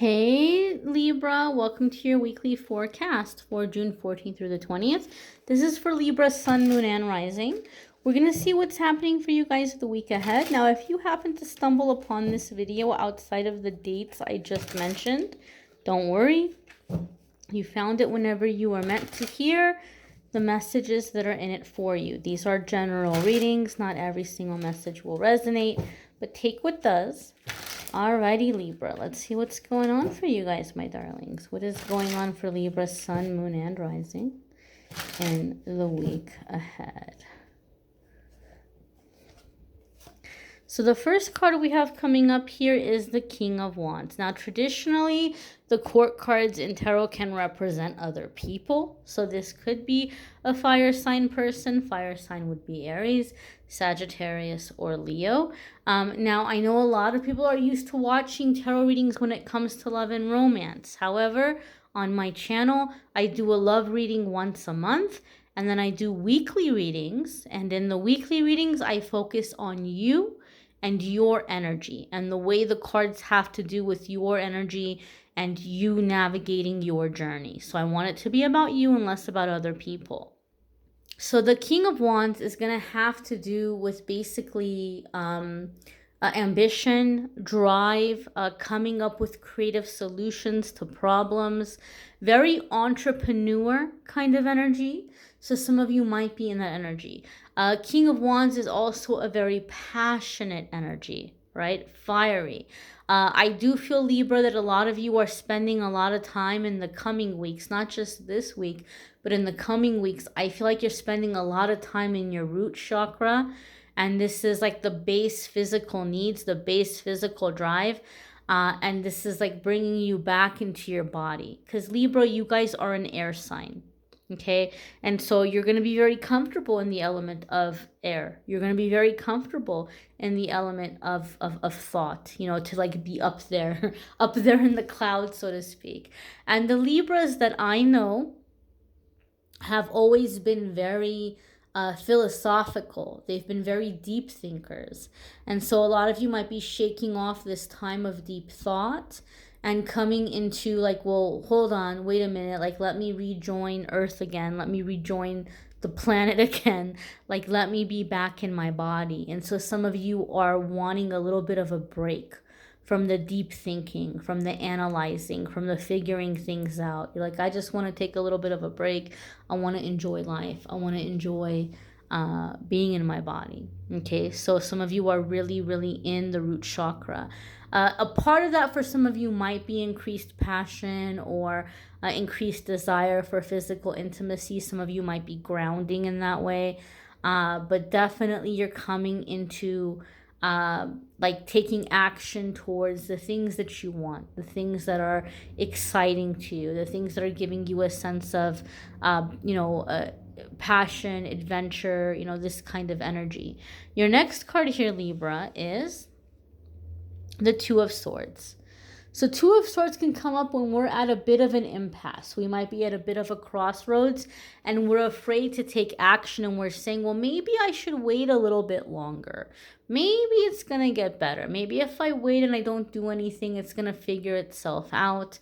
Hey Libra, welcome to your weekly forecast for June 14th through the 20th. This is for Libra, Sun, Moon, and Rising. We're going to see what's happening for you guys the week ahead. Now, if you happen to stumble upon this video outside of the dates I just mentioned, don't worry. You found it whenever you were meant to hear the messages that are in it for you. These are general readings. Not every single message will resonate, but take what does. Alrighty, Libra. Let's see what's going on for you guys, my darlings. What is going on for Libra, Sun, Moon, and Rising in the week ahead? So the first card we have coming up here is the King of Wands. Now, traditionally, the court cards in tarot can represent other people. So this could be a fire sign person. Fire sign would be Aries, Sagittarius, or Leo. Now, I know a lot of people are used to watching tarot readings when it comes to love and romance. However, on my channel, I do a love reading once a month. And then I do weekly readings. And in the weekly readings, I focus on you and your energy and the way the cards have to do with your energy and you navigating your journey. So I want it to be about you and less about other people. So the King of Wands is going to have to do with basically ambition, drive, coming up with creative solutions to problems, very entrepreneur kind of energy. So some of you might be in that energy. King of Wands is also a very passionate energy, right? Fiery. I do feel, Libra, that a lot of you are spending a lot of time in the coming weeks, not just this week, but in the coming weeks. I feel like you're spending a lot of time in your root chakra. And this is like the base physical needs, the base physical drive. And this is like bringing you back into your body. Because Libra, you guys are an air sign. Okay, and so you're going to be very comfortable in the element of air. You're going to be very comfortable in the element of thought, you know, to like be up there, up there in the clouds, so to speak. And the Libras that I know have always been very philosophical. They've been very deep thinkers. And so a lot of you might be shaking off this time of deep thought and coming into like, well, hold on, wait a minute, like let me rejoin Earth again, let me rejoin the planet again, like let me be back in my body. And so some of you are wanting a little bit of a break from the deep thinking, from the analyzing, from the figuring things out. You're like, I just want to take a little bit of a break. I want to enjoy life. I want to enjoy being in my body. Okay, so some of you are really, really in the root chakra. A part of that for some of you might be increased passion or increased desire for physical intimacy. Some of you might be grounding in that way. But definitely you're coming into like taking action towards the things that you want, the things that are exciting to you, the things that are giving you a sense of, passion, adventure, this kind of energy. Your next card here, Libra, is the Two of Swords. So Two of Swords can come up when we're at a bit of an impasse. We might be at a bit of a crossroads and we're afraid to take action and we're saying, well, maybe I should wait a little bit longer. Maybe it's going to get better. Maybe if I wait and I don't do anything, it's going to figure itself out.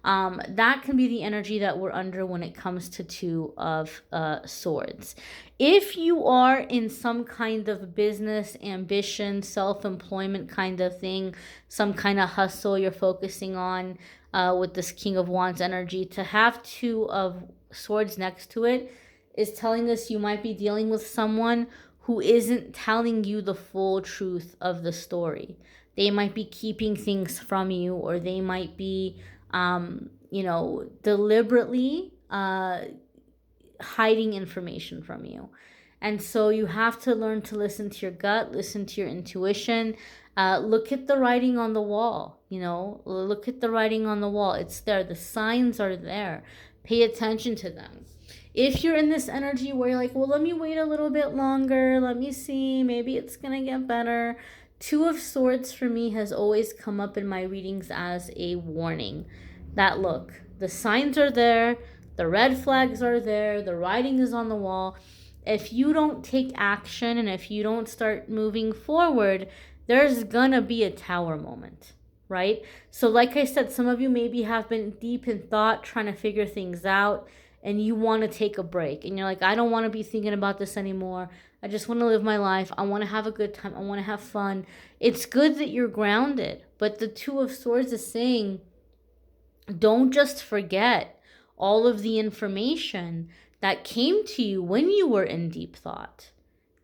That can be the energy that we're under when it comes to Two of Swords. If you are in some kind of business, ambition, self-employment kind of thing, some kind of hustle you're focusing on with this King of Wands energy, to have Two of Swords next to it is telling us you might be dealing with someone who isn't telling you the full truth of the story. They might be keeping things from you, or they might be deliberately hiding information from you. And so you have to learn to listen to your gut, listen to your intuition, look at the writing on the wall, look at the writing on the wall. It's there. The signs are there. Pay attention to them. If you're in this energy where you're like, well, let me wait a little bit longer, let me see, maybe it's going to get better. Two of Swords for me has always come up in my readings as a warning. That look, the signs are there, the red flags are there, the writing is on the wall. If you don't take action and if you don't start moving forward, there's gonna be a tower moment. right? So like I said, some of you maybe have been deep in thought trying to figure things out, and you want to take a break, and you're like, I don't want to be thinking about this anymore. I just want to live my life. I want to have a good time. I want to have fun. It's good that you're grounded, but the Two of Swords is saying, don't just forget all of the information that came to you when you were in deep thought.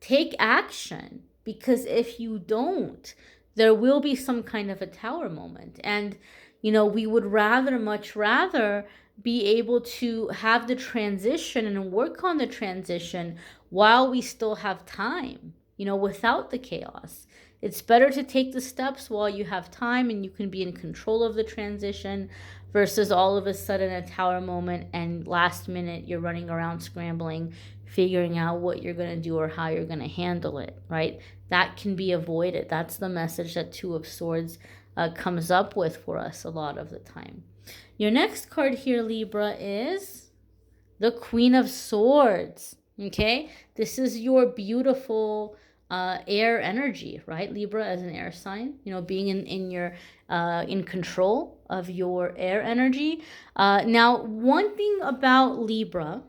Take action, because if you don't, there will be some kind of a tower moment. And, we would much rather be able to have the transition and work on the transition while we still have time, without the chaos. It's better to take the steps while you have time and you can be in control of the transition versus all of a sudden a tower moment and last minute you're running around scrambling, figuring out what you're going to do or how you're going to handle it, right? That can be avoided. That's the message that Two of Swords comes up with for us a lot of the time. Your next card here, Libra, is the Queen of Swords. Okay, this is your beautiful air energy, right? Libra as an air sign, being in your in control of your air energy. Now, one thing about Libra,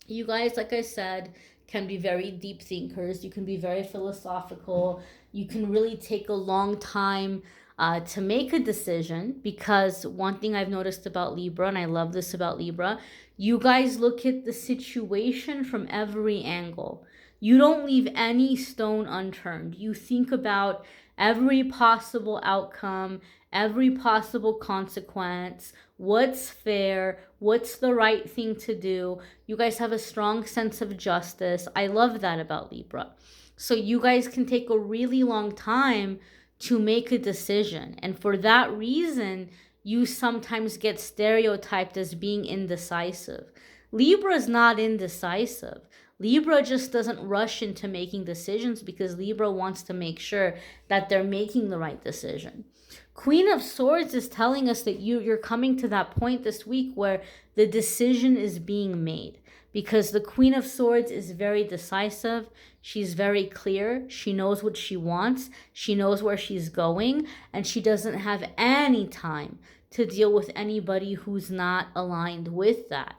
you guys, like I said, can be very deep thinkers. You can be very philosophical. You can really take a long time to make a decision, because one thing I've noticed about Libra, and I love this about Libra, you guys look at the situation from every angle. You don't leave any stone unturned. You think about every possible outcome, every possible consequence, what's fair, what's the right thing to do. You guys have a strong sense of justice. I love that about Libra. So you guys can take a really long time to make a decision. And for that reason, you sometimes get stereotyped as being indecisive. Libra is not indecisive. Libra just doesn't rush into making decisions because Libra wants to make sure that they're making the right decision. Queen of Swords is telling us that you're coming to that point this week where the decision is being made, because the Queen of Swords is very decisive. She's very clear. She knows what she wants. She knows where she's going, and she doesn't have any time to deal with anybody who's not aligned with that.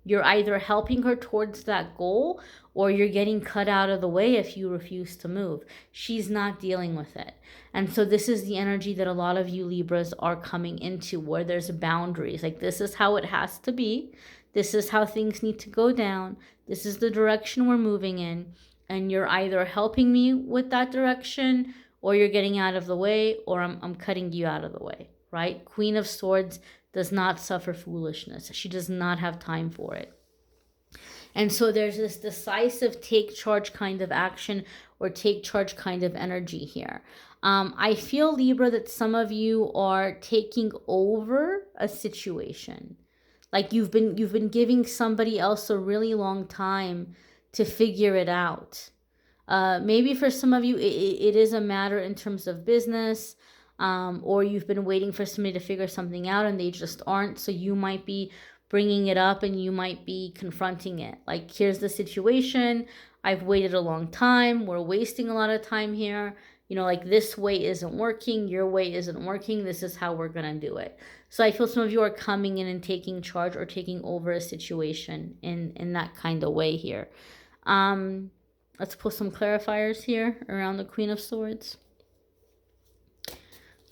You're either helping her towards that goal or you're getting cut out of the way if you refuse to move. She's not dealing with it. And so this is the energy that a lot of you Libras are coming into, where there's boundaries. Like, this is how it has to be. This is how things need to go down. This is the direction we're moving in. And you're either helping me with that direction, or you're getting out of the way, or I'm cutting you out of the way, right? Queen of Swords does not suffer foolishness. She does not have time for it. And so there's this decisive take charge kind of action or take charge kind of energy here. I feel, Libra, that some of you are taking over a situation. Like you've been giving somebody else a really long time to figure it out. Maybe for some of you, it is a matter in terms of business, or you've been waiting for somebody to figure something out and they just aren't. So you might be bringing it up and you might be confronting it. Like, here's the situation. I've waited a long time. We're wasting a lot of time here. Like, this way isn't working. Your way isn't working. This is how we're going to do it. So I feel some of you are coming in and taking charge or taking over a situation in that kind of way here. Let's pull some clarifiers here around the Queen of Swords.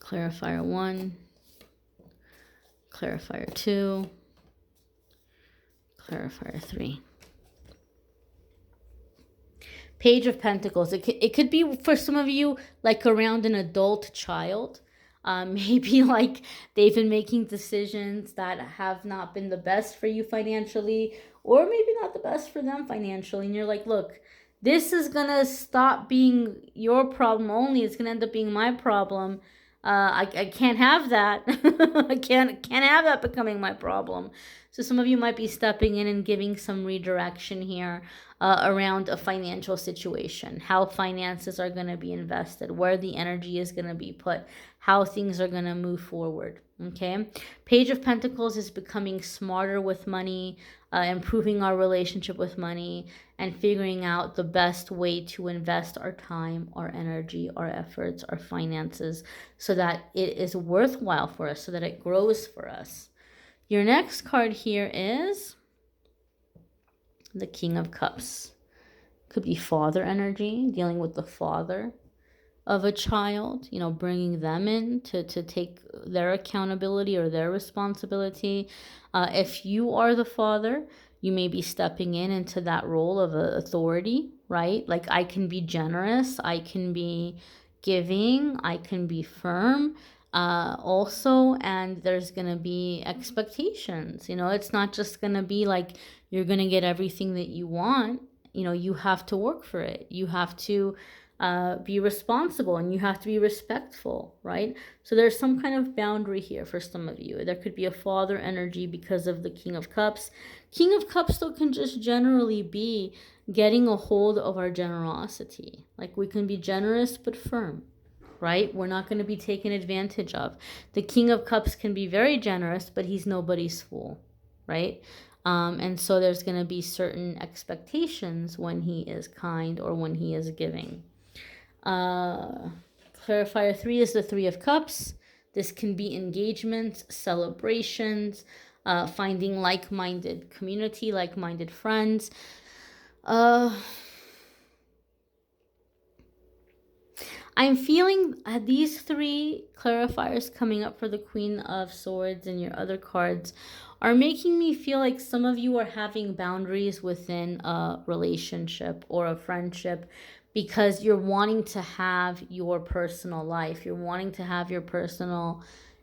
Clarifier 1, clarifier 2, clarifier 3. Page of Pentacles. It could be for some of you like around an adult child. Maybe like they've been making decisions that have not been the best for you financially, or maybe not the best for them financially. And you're like, look, this is going to stop being your problem only. It's going to end up being my problem. I can't have that. I can't have that becoming my problem. So some of you might be stepping in and giving some redirection here around a financial situation, how finances are going to be invested, where the energy is going to be put, how things are going to move forward. Okay. Page of Pentacles is becoming smarter with money, improving our relationship with money, and figuring out the best way to invest our time, our energy, our efforts, our finances, so that it is worthwhile for us, so that it grows for us. Your next card here is the King of Cups. Could be father energy, dealing with the father of a child, bringing them in to take their accountability or their responsibility. If you are the father, you may be stepping into that role of authority, right? Like, I can be generous, I can be giving, I can be firm, also, and there's gonna be expectations. It's not just gonna be like you're gonna get everything that you want. You have to work for it. You have to be responsible, and you have to be respectful, right? So there's some kind of boundary here for some of you. There could be a father energy because of the King of Cups. King of Cups, though, can just generally be getting a hold of our generosity. Like, we can be generous but firm, right? We're not going to be taken advantage of. The King of Cups can be very generous, but he's nobody's fool, right? And so there's going to be certain expectations when he is kind or when he is giving. Clarifier 3 is the Three of Cups. This can be engagements, celebrations, finding like-minded community, like-minded friends. I'm feeling these three clarifiers coming up for the Queen of Swords and your other cards are making me feel like some of you are having boundaries within a relationship or a friendship because you're wanting to have your personal life. You're wanting to have your personal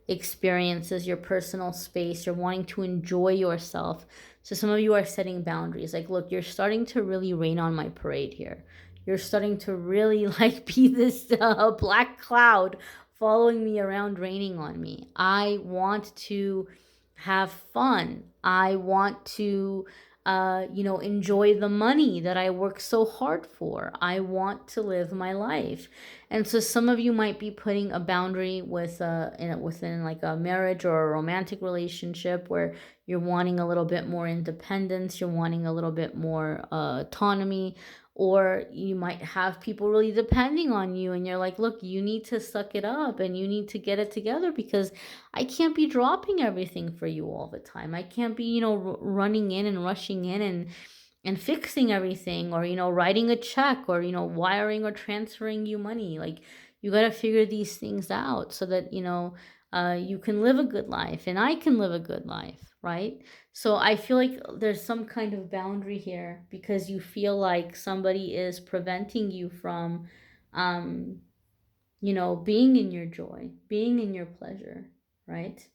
experiences, your personal space. You're wanting to enjoy yourself. So some of you are setting boundaries. Like, look, you're starting to really rain on my parade here. You're starting to really be this black cloud following me around, raining on me. I want to have fun. I want to, enjoy the money that I work so hard for. I want to live my life. And so some of you might be putting a boundary within like a marriage or a romantic relationship where you're wanting a little bit more independence. You're wanting a little bit more autonomy. Or you might have people really depending on you, and you're like, look, you need to suck it up and you need to get it together because I can't be dropping everything for you all the time. I can't be, running in and rushing in and fixing everything, or, writing a check, or, wiring or transferring you money. Like, you got to figure these things out so that, you can live a good life and I can live a good life, right? So I feel like there's some kind of boundary here because you feel like somebody is preventing you from, being in your joy, being in your pleasure, right?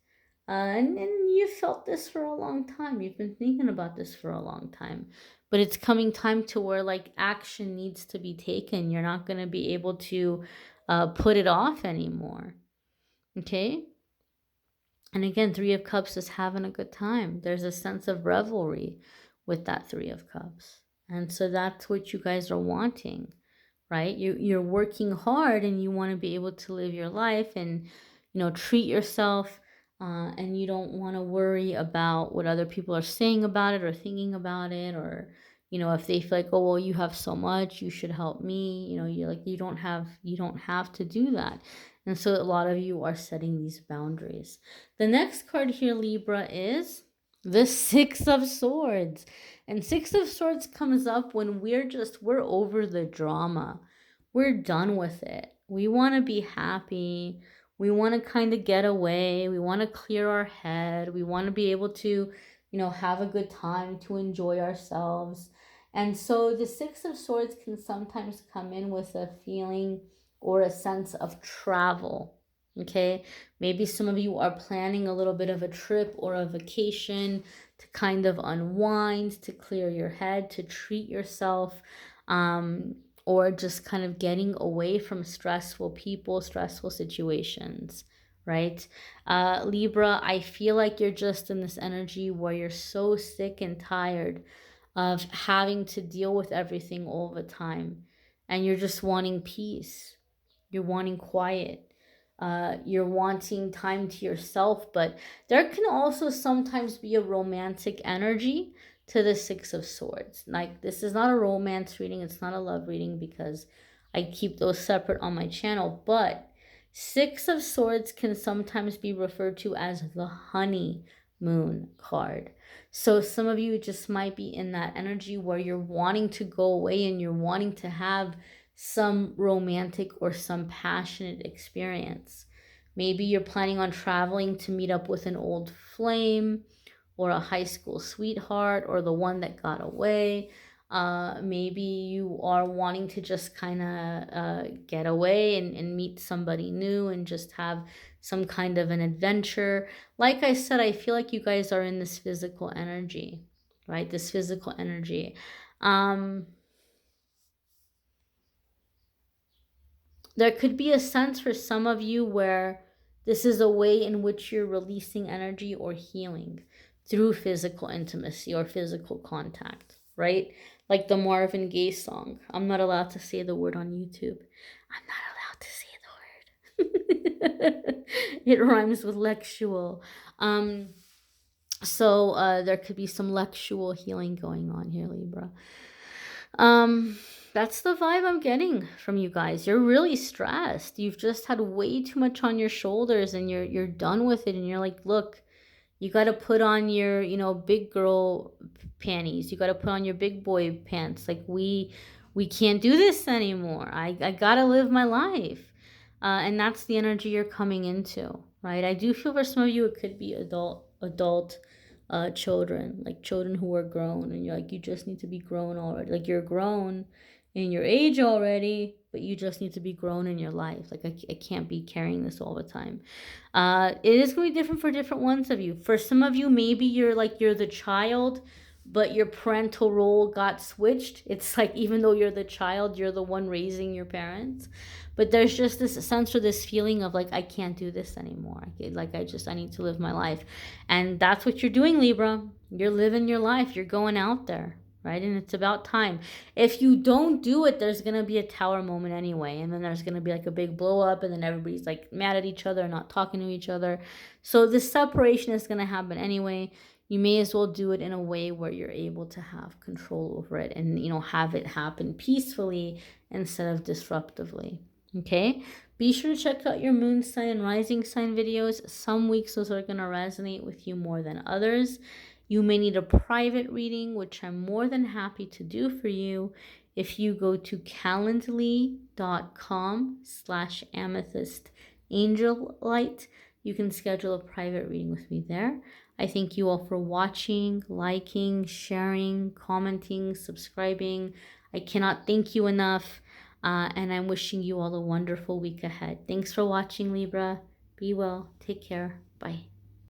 And you felt this for a long time. You've been thinking about this for a long time. But it's coming time to where, like, action needs to be taken. You're not going to be able to put it off anymore. Okay? And again, Three of Cups is having a good time. There's a sense of revelry with that Three of Cups. And so that's what you guys are wanting, right? You're working hard and you want to be able to live your life and, treat yourself. And you don't want to worry about what other people are saying about it or thinking about it, or, if they feel like, oh, well, you have so much, you should help me. You're like, you don't have to do that. And so a lot of you are setting these boundaries. The next card here, Libra, is the Six of Swords. And Six of Swords comes up when we're over the drama. We're done with it. We want to be happy. We want to kind of get away. We want to clear our head. We want to be able to, have a good time, to enjoy ourselves. And so the Six of Swords can sometimes come in with a feeling or a sense of travel. Okay, maybe some of you are planning a little bit of a trip or a vacation to kind of unwind, to clear your head, to treat yourself, or just kind of getting away from stressful people, stressful situations, right? Libra, I feel like you're just in this energy where you're so sick and tired of having to deal with everything all the time, and you're just wanting peace. You're wanting quiet. You're wanting time to yourself, but there can also sometimes be a romantic energy to the Six of Swords. Like, this is not a romance reading, it's not a love reading, because I keep those separate on my channel. But Six of Swords can sometimes be referred to as the honeymoon card. So some of you just might be in that energy where you're wanting to go away and you're wanting to have some romantic or some passionate experience. Maybe you're planning on traveling to meet up with an old flame or a high school sweetheart or the one that got away. Maybe you are wanting to just kind of get away and meet somebody new and just have some kind of an adventure. Like I said, I feel like you guys are in this physical energy, right? This physical energy. There could be a sense for some of you where this is a way in which you're releasing energy or healing through physical intimacy or physical contact, right? Like the Marvin Gaye song. I'm not allowed to say the word on YouTube. I'm not allowed to say the word. It rhymes with lectual. So there could be some lectual healing going on here, Libra. That's the vibe I'm getting from you guys. You're really stressed. You've just had way too much on your shoulders and you're done with it, and you're like, look, you got to put on your, big girl panties. You got to put on your big boy pants. Like, we can't do this anymore. I got to live my life. And that's the energy you're coming into, right? I do feel for some of you it could be adult children, like children who are grown, and you're like, you just need to be grown already. Like, you're grown in your age already, but you just need to be grown in your life. Like, I can't be carrying this all the time. It is going to be different for different ones of you. For some of you, maybe you're the child, but your parental role got switched. It's like, even though you're the child, you're the one raising your parents. But there's just this sense or this feeling of like, I can't do this anymore. I need to live my life. And that's what you're doing, Libra. You're living your life. You're going out there, right? And it's about time. If you don't do it, there's going to be a tower moment anyway. And then there's going to be like a big blow up, and then everybody's like mad at each other, not talking to each other. So this separation is going to happen anyway. You may as well do it in a way where you're able to have control over it and, have it happen peacefully instead of disruptively. Okay? Be sure to check out your moon sign and rising sign videos. Some weeks those are going to resonate with you more than others. You may need a private reading, which I'm more than happy to do for you. If you go to calendly.com/amethystangel you can schedule a private reading with me there. I thank you all for watching, liking, sharing, commenting, subscribing. I cannot thank you enough. And I'm wishing you all a wonderful week ahead. Thanks for watching, Libra. Be well. Take care. Bye.